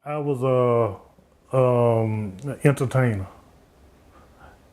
I was a entertainer,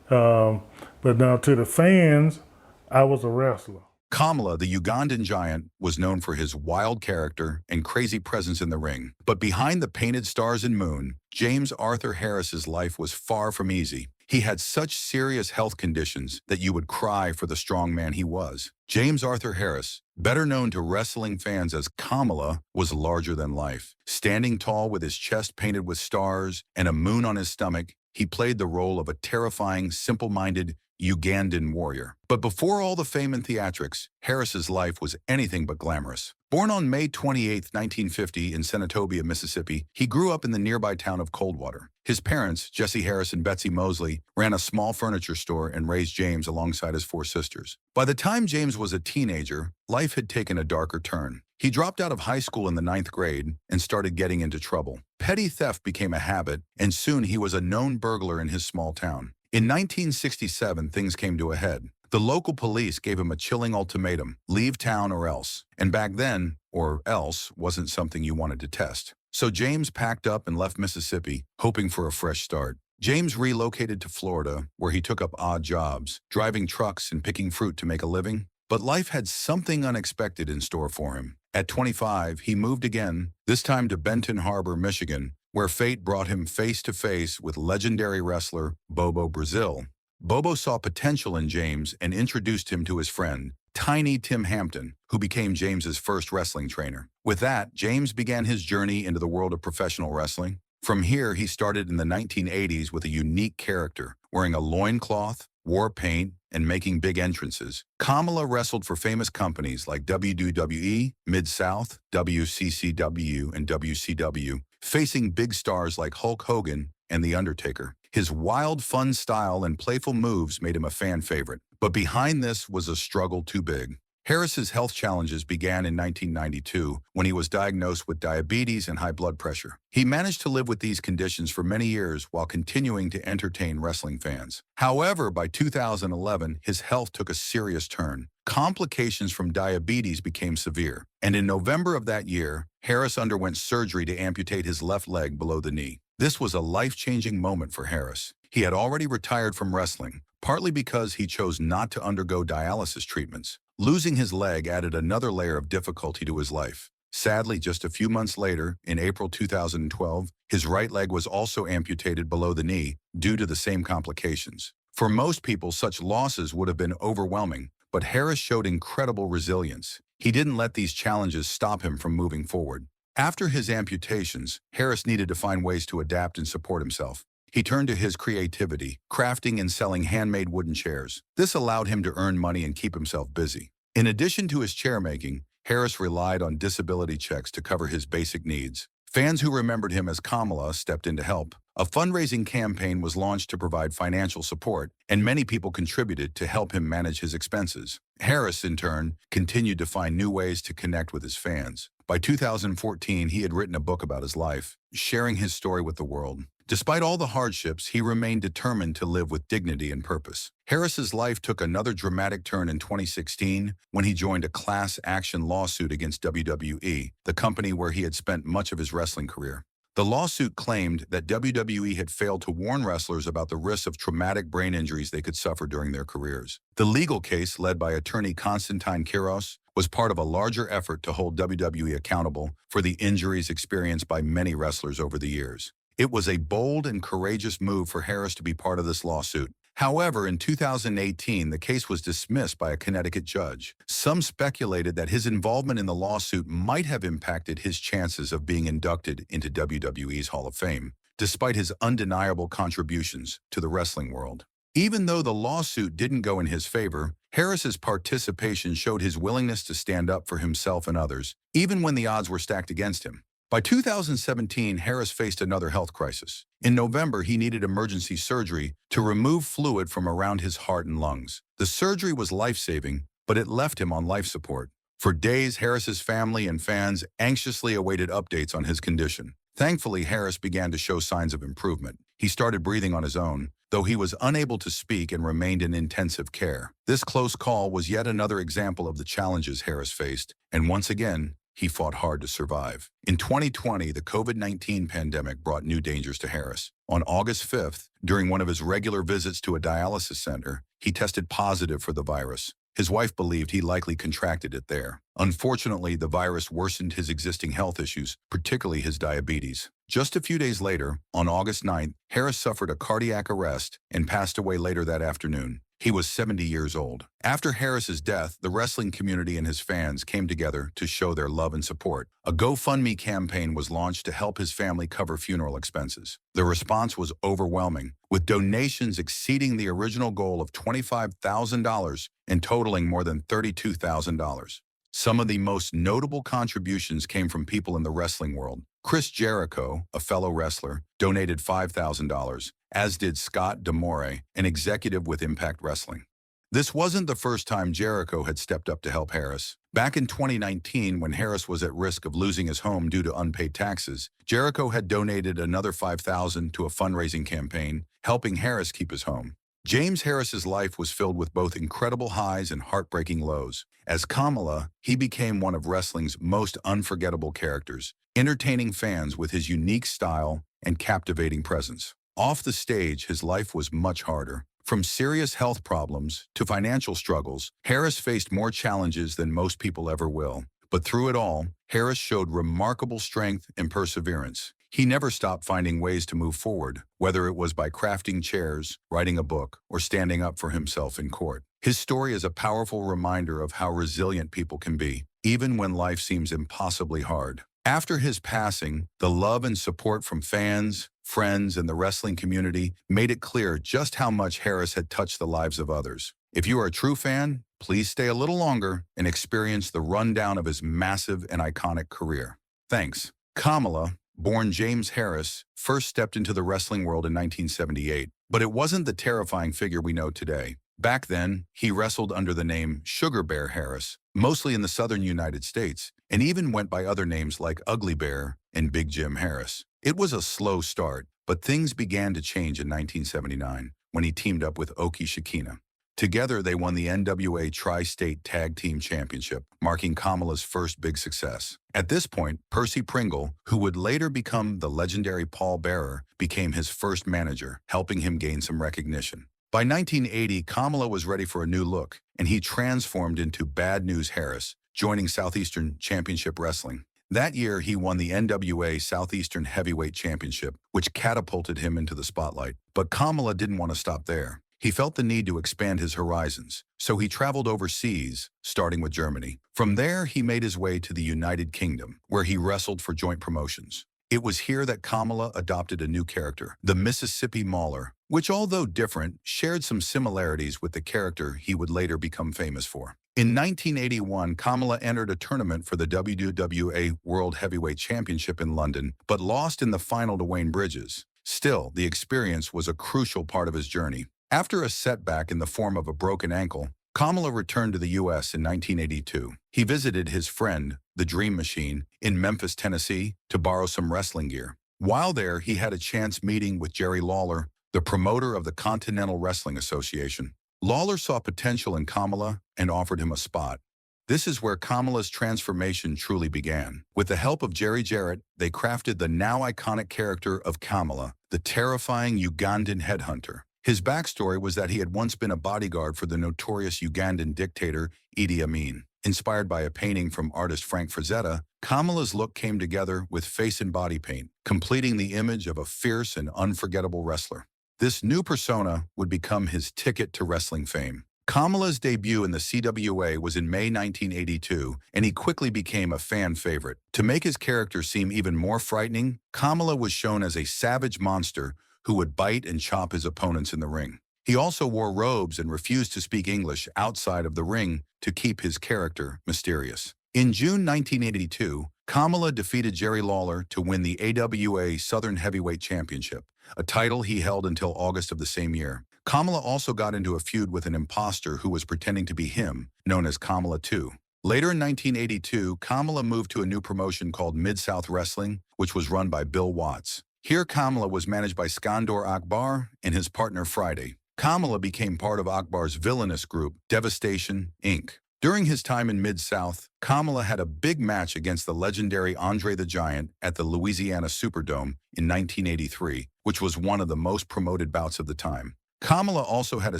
um, but now to the fans, I was a wrestler. Kamala, the Ugandan Giant, was known for his wild character and crazy presence in the ring. But behind the painted stars and moon, James Arthur Harris's life was far from easy. He had such serious health conditions that you would cry for the strong man he was. James Arthur Harris, better known to wrestling fans as Kamala, was larger than life. Standing tall with his chest painted with stars and a moon on his stomach, he played the role of a terrifying, simple-minded Ugandan warrior. But before all the fame and theatrics, Harris's life was anything but glamorous. Born on May 28, 1950 in Senatobia, Mississippi, he grew up in the nearby town of Coldwater. His parents, Jesse Harris and Betsy Mosley, ran a small furniture store and raised James alongside his four sisters. By the time James was a teenager, life had taken a darker turn. He dropped out of high school in the ninth grade and started getting into trouble. Petty theft became a habit, and soon he was a known burglar in his small town. In 1967, things came to a head. The local police gave him a chilling ultimatum: leave town or else. And back then, or else wasn't something you wanted to test. So James packed up and left Mississippi, hoping for a fresh start. James relocated to Florida, where he took up odd jobs, driving trucks and picking fruit to make a living. But life had something unexpected in store for him. At 25, he moved again, this time to Benton Harbor, Michigan, where fate brought him face to face with legendary wrestler Bobo Brazil. Bobo saw potential in James and introduced him to his friend, Tiny Tim Hampton, who became James's first wrestling trainer. With that, James began his journey into the world of professional wrestling. From here, he started in the 1980s with a unique character, wearing a loincloth, war paint, and making big entrances. Kamala wrestled for famous companies like WWE, Mid-South, WCCW, and WCW, facing big stars like Hulk Hogan and The Undertaker. His wild, fun style and playful moves made him a fan favorite. But behind this was a struggle too big. Harris's health challenges began in 1992 when he was diagnosed with diabetes and high blood pressure. He managed to live with these conditions for many years while continuing to entertain wrestling fans. However, by 2011, his health took a serious turn. Complications from diabetes became severe, and in November of that year, Harris underwent surgery to amputate his left leg below the knee. This was a life-changing moment for Harris. He had already retired from wrestling, partly because he chose not to undergo dialysis treatments. Losing his leg added another layer of difficulty to his life. Sadly, just a few months later, in April 2012, his right leg was also amputated below the knee due to the same complications. For most people, such losses would have been overwhelming, but Harris showed incredible resilience. He didn't let these challenges stop him from moving forward. After his amputations, Harris needed to find ways to adapt and support himself. He turned to his creativity, crafting and selling handmade wooden chairs. This allowed him to earn money and keep himself busy. In addition to his chair making, Harris relied on disability checks to cover his basic needs. Fans who remembered him as Kamala stepped in to help. A fundraising campaign was launched to provide financial support, and many people contributed to help him manage his expenses. Harris, in turn, continued to find new ways to connect with his fans. By 2014, he had written a book about his life, sharing his story with the world. Despite all the hardships, he remained determined to live with dignity and purpose. Harris's life took another dramatic turn in 2016 when he joined a class action lawsuit against WWE, the company where he had spent much of his wrestling career. The lawsuit claimed that WWE had failed to warn wrestlers about the risks of traumatic brain injuries they could suffer during their careers. The legal case, led by attorney Konstantin Kiros, was part of a larger effort to hold WWE accountable for the injuries experienced by many wrestlers over the years. It was a bold and courageous move for Harris to be part of this lawsuit. However, in 2018, the case was dismissed by a Connecticut judge. Some speculated that his involvement in the lawsuit might have impacted his chances of being inducted into WWE's Hall of Fame, despite his undeniable contributions to the wrestling world. Even though the lawsuit didn't go in his favor, Harris's participation showed his willingness to stand up for himself and others, even when the odds were stacked against him. By 2017, Harris faced another health crisis. In November, he needed emergency surgery to remove fluid from around his heart and lungs. The surgery was life-saving, but it left him on life support. For days, Harris's family and fans anxiously awaited updates on his condition. Thankfully, Harris began to show signs of improvement. He started breathing on his own, though he was unable to speak and remained in intensive care. This close call was yet another example of the challenges Harris faced, and once again, he fought hard to survive. In 2020, the COVID-19 pandemic brought new dangers to Harris. On August 5th, during one of his regular visits to a dialysis center, he tested positive for the virus. His wife believed he likely contracted it there. Unfortunately, the virus worsened his existing health issues, particularly his diabetes. Just a few days later, on August 9th, Harris suffered a cardiac arrest and passed away later that afternoon. He was 70 years old. After Harris's death, the wrestling community and his fans came together to show their love and support. A GoFundMe campaign was launched to help his family cover funeral expenses. The response was overwhelming, with donations exceeding the original goal of $25,000 and totaling more than $32,000. Some of the most notable contributions came from people in the wrestling world. Chris Jericho, a fellow wrestler, donated $5,000, as did Scott D'Amore, an executive with Impact Wrestling. This wasn't the first time Jericho had stepped up to help Harris. Back in 2019, when Harris was at risk of losing his home due to unpaid taxes, Jericho had donated another $5,000 to a fundraising campaign, helping Harris keep his home. James Harris's life was filled with both incredible highs and heartbreaking lows. As Kamala, he became one of wrestling's most unforgettable characters, entertaining fans with his unique style and captivating presence. Off the stage, his life was much harder. From serious health problems to financial struggles, Harris faced more challenges than most people ever will. But through it all, Harris showed remarkable strength and perseverance. He never stopped finding ways to move forward, whether it was by crafting chairs, writing a book, or standing up for himself in court. His story is a powerful reminder of how resilient people can be, even when life seems impossibly hard. After his passing, the love and support from fans, friends, and the wrestling community made it clear just how much Harris had touched the lives of others. If you are a true fan, please stay a little longer and experience the rundown of his massive and iconic career. Thanks. Kamala, born James Harris, first stepped into the wrestling world in 1978, but it wasn't the terrifying figure we know today. Back then, he wrestled under the name Sugar Bear Harris, mostly in the southern United States, and even went by other names like Ugly Bear and Big Jim Harris. It was a slow start, but things began to change in 1979 when he teamed up with Oki Shikina. Together, they won the NWA Tri-State Tag Team Championship, marking Kamala's first big success. At this point, Percy Pringle, who would later become the legendary Paul Bearer, became his first manager, helping him gain some recognition. By 1980, Kamala was ready for a new look, and he transformed into Bad News Harris, joining Southeastern Championship Wrestling. That year, he won the NWA Southeastern Heavyweight Championship, which catapulted him into the spotlight. But Kamala didn't want to stop there. He felt the need to expand his horizons, so he traveled overseas, starting with Germany. From there, he made his way to the United Kingdom, where he wrestled for joint promotions. It was here that Kamala adopted a new character, the Mississippi Mauler, which, although different, shared some similarities with the character he would later become famous for. In 1981, Kamala entered a tournament for the WWA World Heavyweight Championship in London, but lost in the final to Wayne Bridges. Still, the experience was a crucial part of his journey. After a setback in the form of a broken ankle, Kamala returned to the U.S. in 1982. He visited his friend, the Dream Machine, in Memphis, Tennessee, to borrow some wrestling gear. While there, he had a chance meeting with Jerry Lawler, the promoter of the Continental Wrestling Association. Lawler saw potential in Kamala and offered him a spot. This is where Kamala's transformation truly began. With the help of Jerry Jarrett, they crafted the now iconic character of Kamala, the terrifying Ugandan headhunter. His backstory was that he had once been a bodyguard for the notorious Ugandan dictator Idi Amin. Inspired by a painting from artist Frank Frazetta, Kamala's look came together with face and body paint, completing the image of a fierce and unforgettable wrestler. This new persona would become his ticket to wrestling fame. Kamala's debut in the CWA was in May 1982, and he quickly became a fan favorite. To make his character seem even more frightening, Kamala was shown as a savage monster who would bite and chop his opponents in the ring. He also wore robes and refused to speak English outside of the ring to keep his character mysterious. In June 1982, Kamala defeated Jerry Lawler to win the AWA Southern Heavyweight Championship, a title he held until August of the same year. Kamala also got into a feud with an imposter who was pretending to be him, known as Kamala 2. Later in 1982, Kamala moved to a new promotion called Mid-South Wrestling, which was run by Bill Watts. Here, Kamala was managed by Skandor Akbar and his partner Friday. Kamala became part of Akbar's villainous group, Devastation, Inc. During his time in Mid-South, Kamala had a big match against the legendary Andre the Giant at the Louisiana Superdome in 1983, which was one of the most promoted bouts of the time. Kamala also had a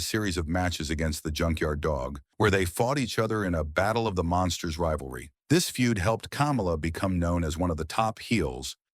series of matches against the Junkyard Dog, where they fought each other in a Battle of the Monsters rivalry. This feud helped Kamala become known as one of the top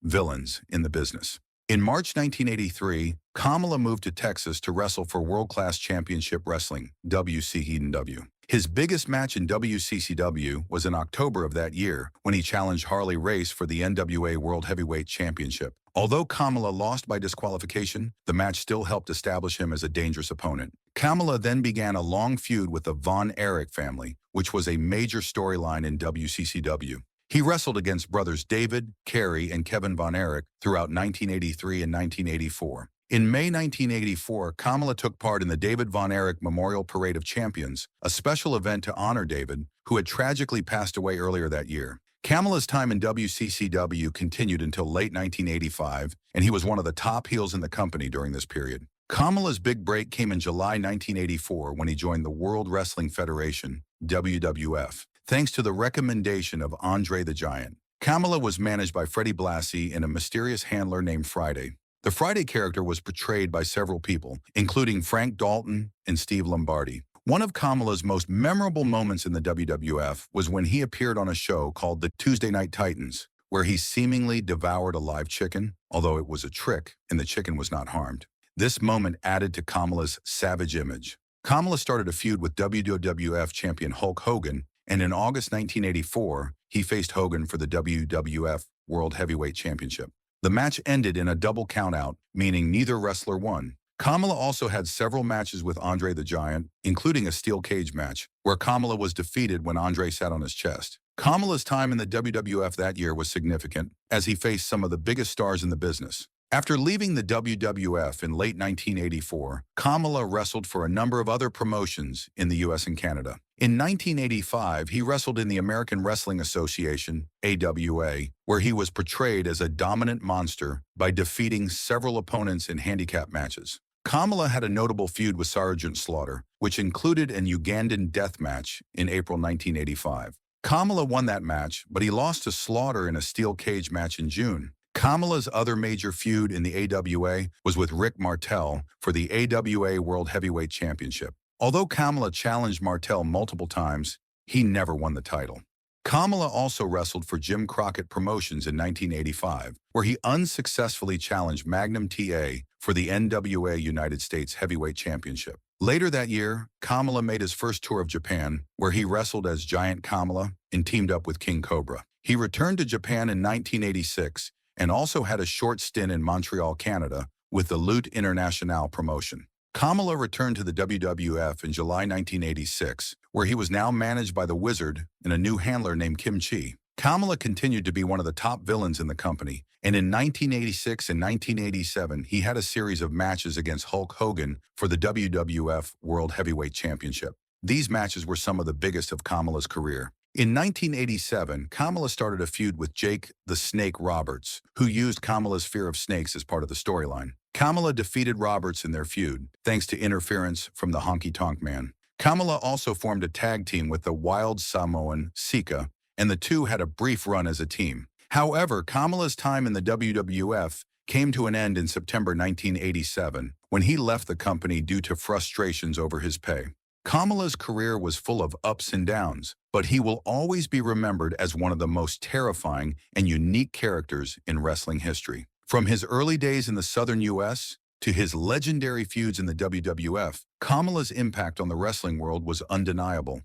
villains in the business. In March 1983, Kamala moved to Texas to wrestle for World Class Championship Wrestling, WCW. His biggest match in WCCW was in October of that year when he challenged Harley Race for the NWA World Heavyweight Championship. Although Kamala lost by disqualification, the match still helped establish him as a dangerous opponent. Kamala then began a long feud with the Von Erich family, which was a major storyline in WCCW. He wrestled against brothers David, Kerry, and Kevin Von Erich throughout 1983 and 1984. In May 1984, Kamala took part in the David Von Erich Memorial Parade of Champions, a special event to honor David, who had tragically passed away earlier that year. Kamala's time in WCCW continued until late 1985, and he was one of the top heels in the company during this period. Kamala's big break came in July 1984 when he joined the World Wrestling Federation, WWF, thanks to the recommendation of Andre the Giant. Kamala was managed by Freddie Blassie and a mysterious handler named Friday. The Friday character was portrayed by several people, including Frank Dalton and Steve Lombardi. One of Kamala's most memorable moments in the WWF was when he appeared on a show called the Tuesday Night Titans, where he seemingly devoured a live chicken, although it was a trick and the chicken was not harmed. This moment added to Kamala's savage image. Kamala started a feud with WWF champion Hulk Hogan, and in August 1984, he faced Hogan for the WWF World Heavyweight Championship. The match ended in a double countout, meaning neither wrestler won. Kamala also had several matches with Andre the Giant, including a steel cage match, where Kamala was defeated when Andre sat on his chest. Kamala's time in the WWF that year was significant, as he faced some of the biggest stars in the business. After leaving the WWF in late 1984, Kamala wrestled for a number of other promotions in the US and Canada. In 1985, he wrestled in the American Wrestling Association, AWA, where he was portrayed as a dominant monster by defeating several opponents in handicap matches. Kamala had a notable feud with Sergeant Slaughter, which included an Ugandan death match in April 1985. Kamala won that match, but he lost to Slaughter in a steel cage match in June. Kamala's other major feud in the AWA was with Rick Martel for the AWA World Heavyweight Championship. Although Kamala challenged Martel multiple times, he never won the title. Kamala also wrestled for Jim Crockett Promotions in 1985, where he unsuccessfully challenged Magnum TA for the NWA United States Heavyweight Championship. Later that year, Kamala made his first tour of Japan, where he wrestled as Giant Kamala and teamed up with King Cobra. He returned to Japan in 1986 and also had a short stint in Montreal, Canada, with the Lutte Internationale promotion. Kamala returned to the WWF in July 1986, where he was now managed by the Wizard and a new handler named Kim Chi. Kamala continued to be one of the top villains in the company, and in 1986 and 1987, he had a series of matches against Hulk Hogan for the WWF World Heavyweight Championship. These matches were some of the biggest of Kamala's career. In 1987, Kamala started a feud with Jake the Snake Roberts, who used Kamala's fear of snakes as part of the storyline. Kamala defeated Roberts in their feud, thanks to interference from the Honky Tonk Man. Kamala also formed a tag team with the Wild Samoan Sika, and the two had a brief run as a team. However, Kamala's time in the WWF came to an end in September 1987, when he left the company due to frustrations over his pay. Kamala's career was full of ups and downs, but he will always be remembered as one of the most terrifying and unique characters in wrestling history. From his early days in the southern U.S. to his legendary feuds in the WWF, Kamala's impact on the wrestling world was undeniable.